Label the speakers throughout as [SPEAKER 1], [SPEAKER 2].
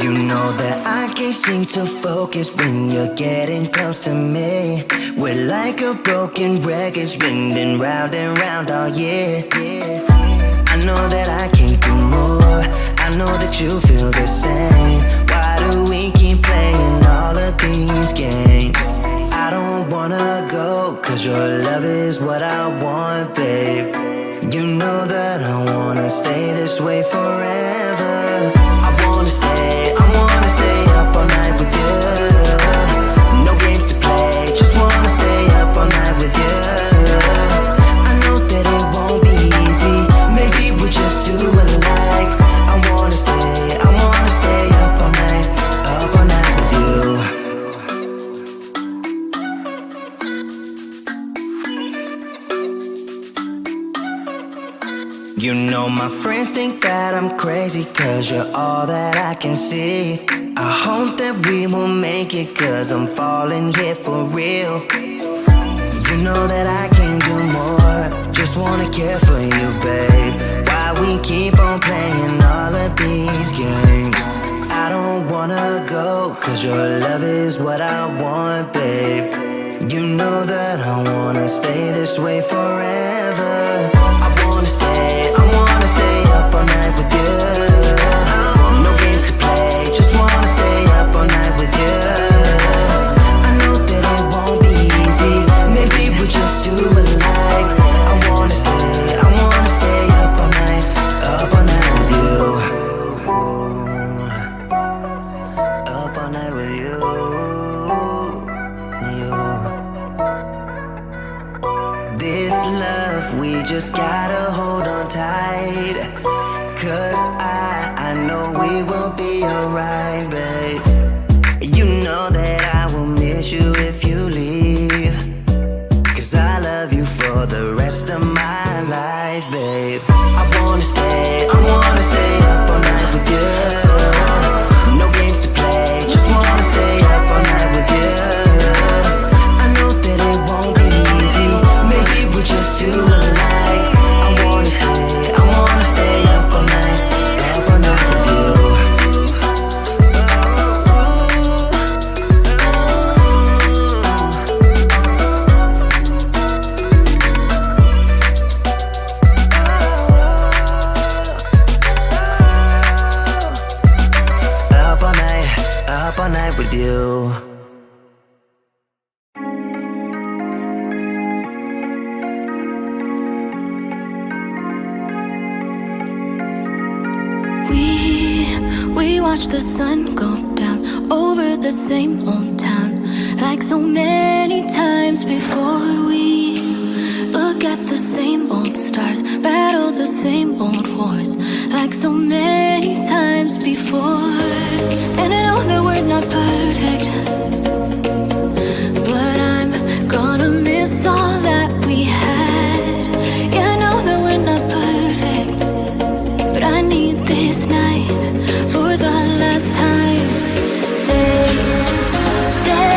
[SPEAKER 1] You know that I can't seem to focus when you're getting close to me. We're like a broken record spinning round and round all year. I know that I can't do more. I know that you feel the same. Why do we keep playing all of these games? I don't wanna go, cause your love is what I want, babe. You know that I wanna stay this way forever. I wanna stay up all night with you. No games to play, just wanna stay up all night with you. I know that it won't be easy, maybe we're just too alike. I wanna stay up all night with you. You know my friends think that I'm crazy, cause you're all that I can see. I hope that we will make it, cause I'm falling here for real. You know that I can't do more, just wanna care for you, babe. Why we keep on playing all of these games? I don't wanna go, cause your love is what I want, babe. You know that I wanna stay this way forever. I wanna stay up all night with you. No games to play, just wanna stay up all night with you. I know that it won't be easy, maybe we're just too alike. I wanna stay up all night with you. Up all night with you. This love, we just gotta hold on tight. Cause I know we will be alright, babe. You know that I will miss you if you leave. Cause I love you for the rest of my life, babe. I wanna stay up all night with you. No games to play, just wanna stay up all night with you. I know that it won't be easy, maybe we're just too alike. I wanna stay up all night with you. Up all night with you.
[SPEAKER 2] We watch the sun go down over the same old town, like so many times before. We look at the same old stars, battle the same old wars, like so many times before. And I know that we're not perfect, but I'm gonna miss all that we had. Yeah, I know that we're not perfect, but I need this night for the last time. Stay.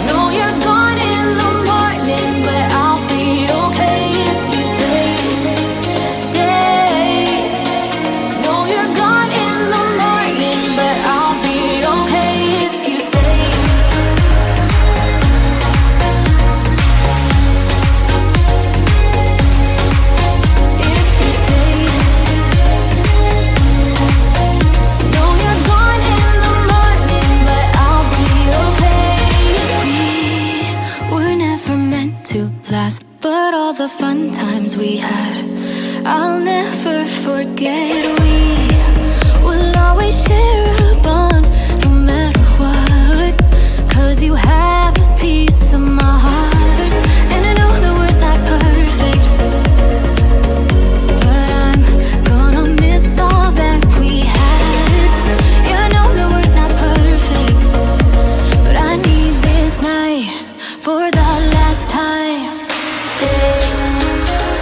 [SPEAKER 2] Know you're gone in the morning, but I'll be okay if you stay. Stay. Know you're gone in the morning, but I'll be okay if you stay. If you stay. Know you're gone in the morning, but I'll be okay. We were never meant to last, but all the fun times we had, I'll never forget. We will always share a bond, no matter what, cause you have a piece of my heart. And I know that we're not perfect, but I'm gonna miss all that we had. Yeah, I know that we're not perfect, but I need this night for the last time.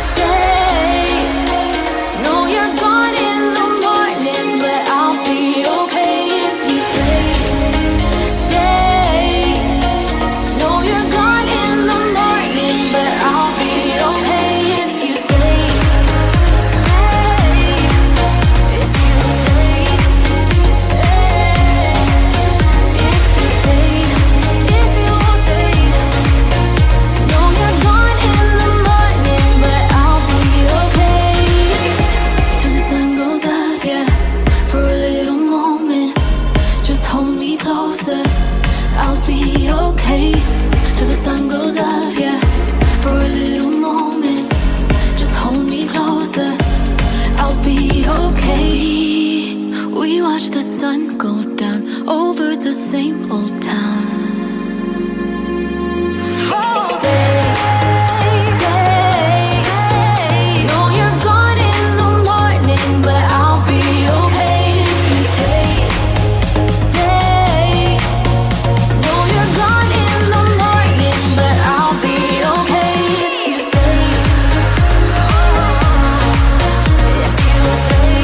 [SPEAKER 2] Stay. Know you're gone We watch the sun go down over the same old town. Stay, stay. Know you're gone in the morning, but I'll be okay if you stay, stay. Know you're gone in the morning, but I'll be okay if you stay, if you stay.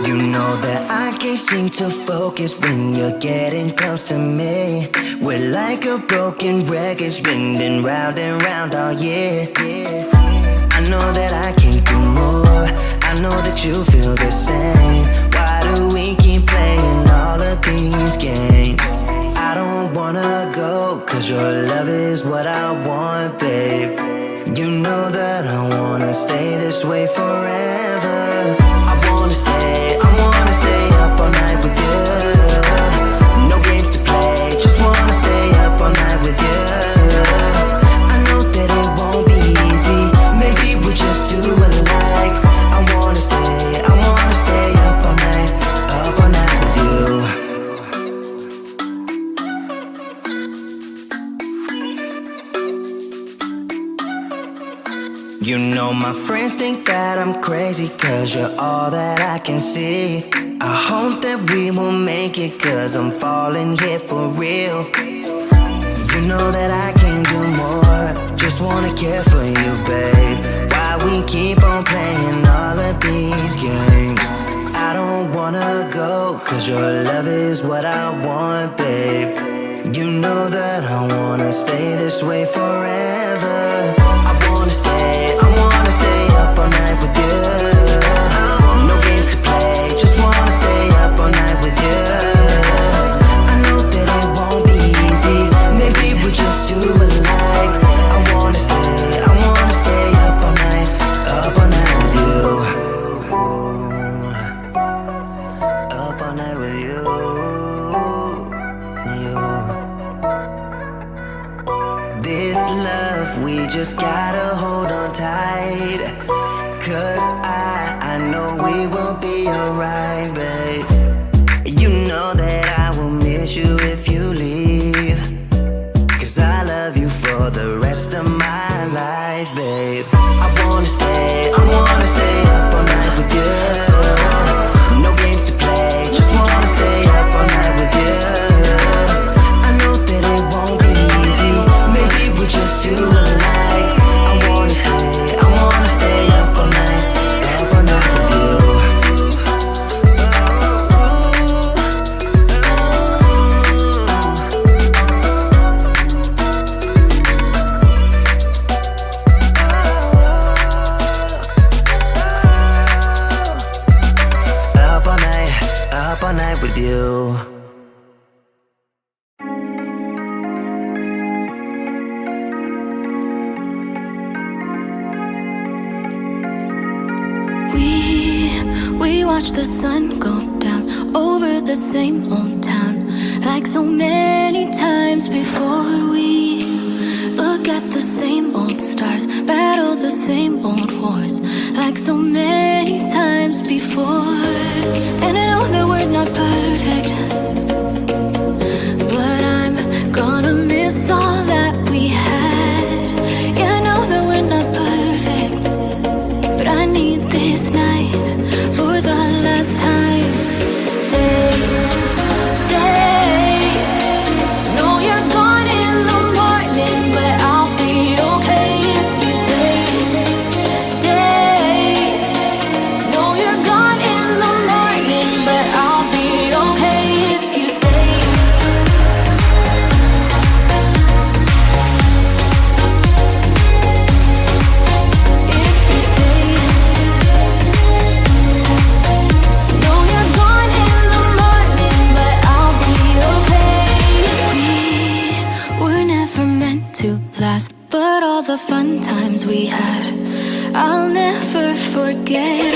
[SPEAKER 1] You know that I can't seem to focus when you're getting close to me. We're like a broken record spinning round and round all year. I know that I can't do more. I know that you feel the same. Why do we keep playing all of these games? I don't wanna go, cause your love is what I want, babe. You know that I wanna stay this way forever. I wanna stay up all night with you. No games to play, just wanna stay up all night with you. I know that it won't be easy, maybe we're just too alike. I wanna stay up all night with you. You know my friends think that I'm crazy, cause you're all that I can see. I hope that we will make it, cause I'm falling here for real. You know that I can do more, just wanna care for you, babe. Why we keep on playing all of these games? I don't wanna go, cause your love is what I want, babe. You know that I wanna stay this way forever. I wanna stay up all night with you. No games to play, just wanna stay up all night with you. I know that it won't be easy, maybe we're just too alike. I wanna stay up all night with you. Up all night with you. This love, we just gotta hold on tight. Cause I know we will be alright, babe. You know that I will miss you if you leave. Cause I love you for the rest of my life, babe. I wanna stay up all night with you. No games to play, just wanna stay up all night with you. I know that it won't be easy, maybe we're just too alike. I wanna stay up all night with you. Up all night with you.
[SPEAKER 2] We watch the sun go down over the same old town, like so many times before. We look at the same old stars, battle the same old wars, like so many times before. And I know that we're not perfect, but I'm gonna miss all that we had. Yeah, I know that we're not perfect, but I need this night for the last time. Stay. Know you're gone in the morning, but I'll be okay if you stay. Know you're gone in the morning, but I'll be okay if you stay. Know you're gone in the morning, but I'll be okay. We were never meant to last, but all the fun times we had, I'll never forget.